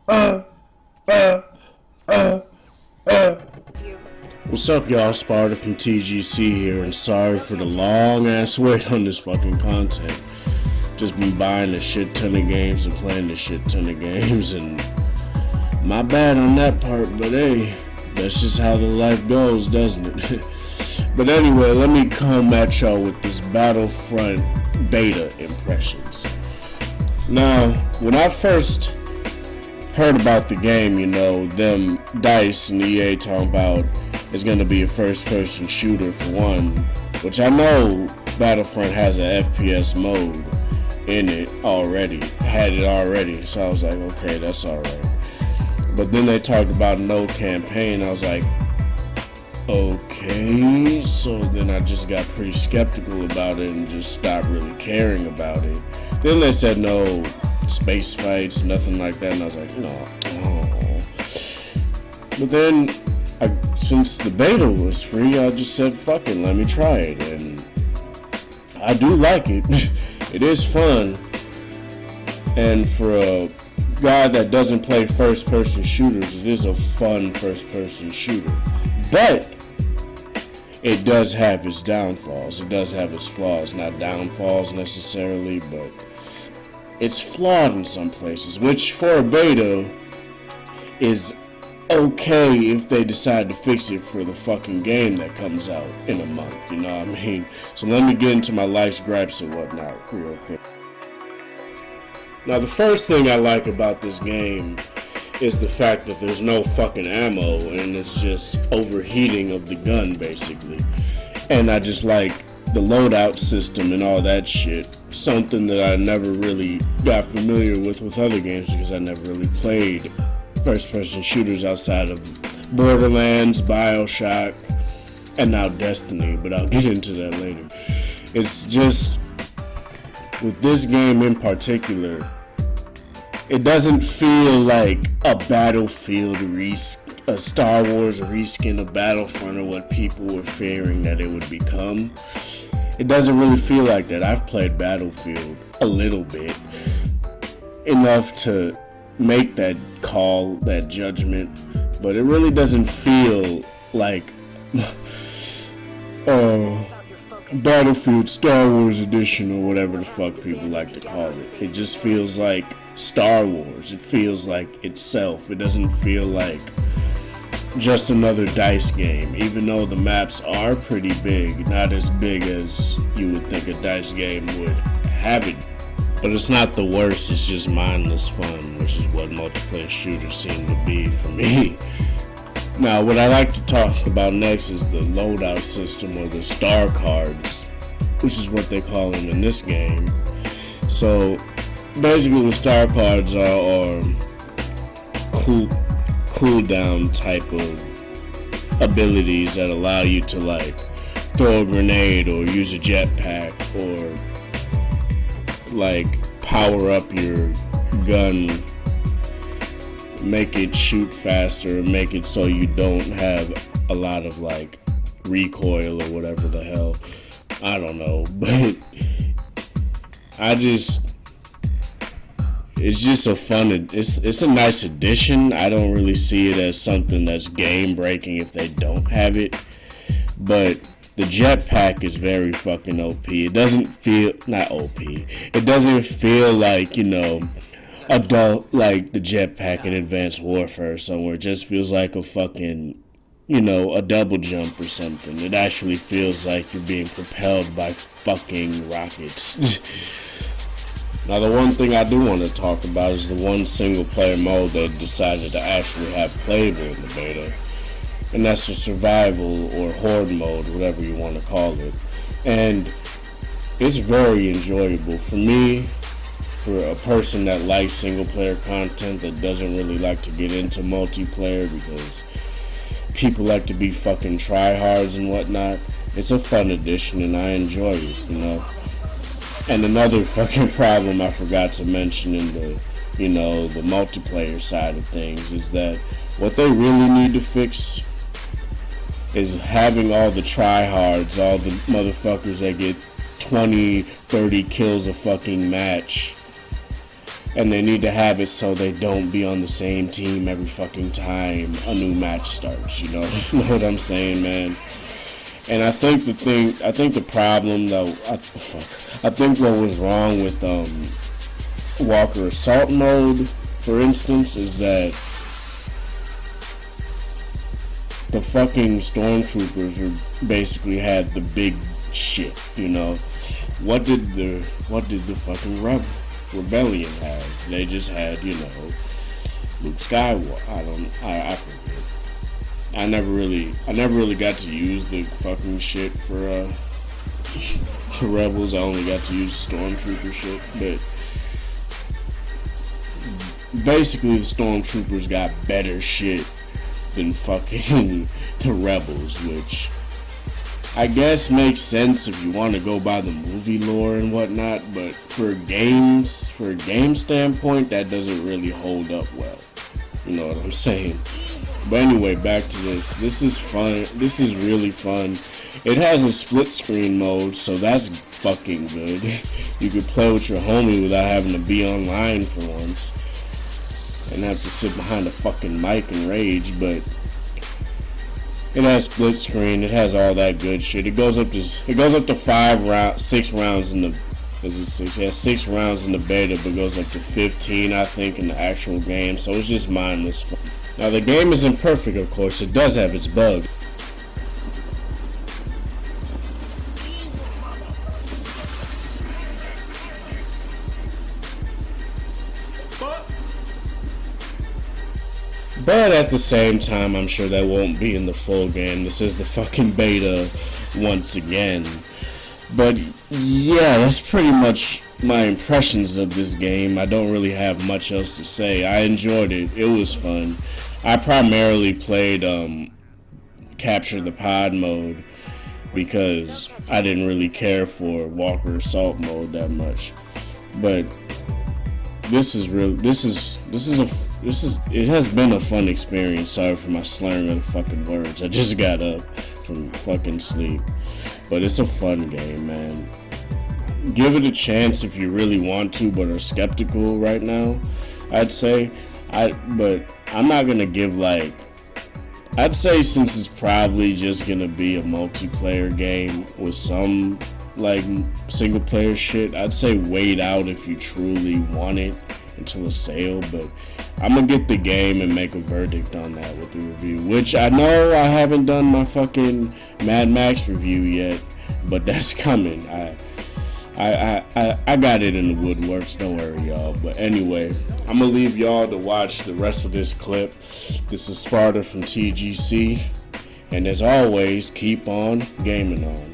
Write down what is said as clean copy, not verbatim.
What's up, y'all? Sparta from T.G.C. here, and sorry for the long ass wait on this fucking content. Just been buying a shit ton of games and playing a shit ton of games, and my bad on that part, but hey, that's just how the life goes, doesn't it? But anyway, let me come at y'all with this Battlefront Beta impressions. Now, when I first heard about the game, them DICE and EA talking about it's going to be a first-person shooter for one, which I know Battlefront has an FPS mode in it already, so I was like, okay, that's alright. But then they talked about no campaign, I was like, okay, so then I just got pretty skeptical about it and just stopped really caring about it. Then they said no space fights, nothing like that, and I was like, no. But then, since the beta was free, I just said, fuck it, let me try it, and I do like it. It is fun, and for a guy that doesn't play first-person shooters, it is a fun first-person shooter. But it does have its downfalls. It does have its flaws. Not downfalls necessarily, but it's flawed in some places, which for a beta is okay if they decide to fix it for the fucking game that comes out in a month, you know what I mean? So let me get into my likes, gripes, and whatnot real quick. Now, the first thing I like about this game is the fact that there's no fucking ammo and it's just overheating of the gun, basically. And I just like the loadout system and all that shit. Something that I never really got familiar with other games because I never really played first-person shooters outside of Borderlands, BioShock, and now Destiny, but I'll get into that later. It's just, with this game in particular, it doesn't feel like a Battlefield a Star Wars reskin of Battlefront or what people were fearing that it would become. It doesn't really feel like that. I've played Battlefield a little bit, enough to make that call, that judgment, but it really doesn't feel like Battlefield Star Wars Edition or whatever the fuck people like to call it. It just feels like Star Wars. It feels like itself. It doesn't feel like just another DICE game, even though the maps are pretty big, not as big as you would think a DICE game would have it. But it's not the worst, it's just mindless fun, which is what multiplayer shooters seem to be for me. Now, what I like to talk about next is the loadout system, or the star cards, which is what they call them in this game. So, basically the star cards are cooldown type of abilities that allow you to like throw a grenade or use a jetpack or like power up your gun, make it shoot faster, make it so you don't have a lot of like recoil or whatever the hell. I don't know, but it's just a fun, it's a nice addition. I don't really see it as something that's game breaking if they don't have it, but the jetpack is very fucking OP. It doesn't feel, not OP, it doesn't feel like, adult, like the jetpack in Advanced Warfare somewhere. It just feels like a fucking, a double jump or something. It actually feels like you're being propelled by fucking rockets. Now, the one thing I do want to talk about is the one single player mode they decided to actually have playable in the beta. And that's the survival or horde mode, whatever you want to call it. And it's very enjoyable for me, for a person that likes single player content, that doesn't really like to get into multiplayer because people like to be fucking tryhards and whatnot. It's a fun addition and I enjoy it, And another fucking problem I forgot to mention in the, the multiplayer side of things is that what they really need to fix is having all the tryhards, all the motherfuckers that get 20, 30 kills a fucking match And they need to have it so they don't be on the same team every fucking time a new match starts. You know what I'm saying, man? And I think the problem though, I think what was wrong with Walker Assault mode, for instance, is that the fucking stormtroopers basically had the big shit. You know, what did the fucking rebellion have? They just had, you know, Luke Skywalker. I forget. I never really got to use the fucking shit for the rebels. I only got to use stormtrooper shit, but basically the stormtroopers got better shit than fucking the rebels, which I guess makes sense if you want to go by the movie lore and whatnot, but for a game standpoint, that doesn't really hold up well. You know what I'm saying? But anyway, back to this. This is fun. This is really fun. It has a split screen mode, so that's fucking good. You could play with your homie without having to be online for once and have to sit behind a fucking mic and rage, but it has split screen. It has all that good shit. It goes up to 6 rounds in the. Is it 6? It has 6 rounds in the beta, but goes up to 15, I think, in the actual game. So it's just mindless fun. Now the game isn't perfect, of course. It does have its bugs. But at the same time, I'm sure that won't be in the full game. This is the fucking beta once again. But yeah, that's pretty much my impressions of this game. I don't really have much else to say. I enjoyed it. It was fun. I primarily played Capture the Pod mode because I didn't really care for Walker Assault mode that much. But it has been a fun experience. Sorry for my slurring of the fucking words. I just got up from fucking sleep. But it's a fun game, man. Give it a chance if you really want to, but are skeptical right now, I'd say. But I'm not gonna give I'd say since it's probably just gonna be a multiplayer game with some single player shit, I'd say wait out if you truly want it until a sale. But I'm gonna get the game and make a verdict on that with the review, which I know I haven't done my fucking Mad Max review yet, but that's coming. I got it in the woodworks, don't worry, y'all. But anyway, I'm gonna leave y'all to watch the rest of this clip. This is Sparta from T.G.C. And as always, keep on gaming on.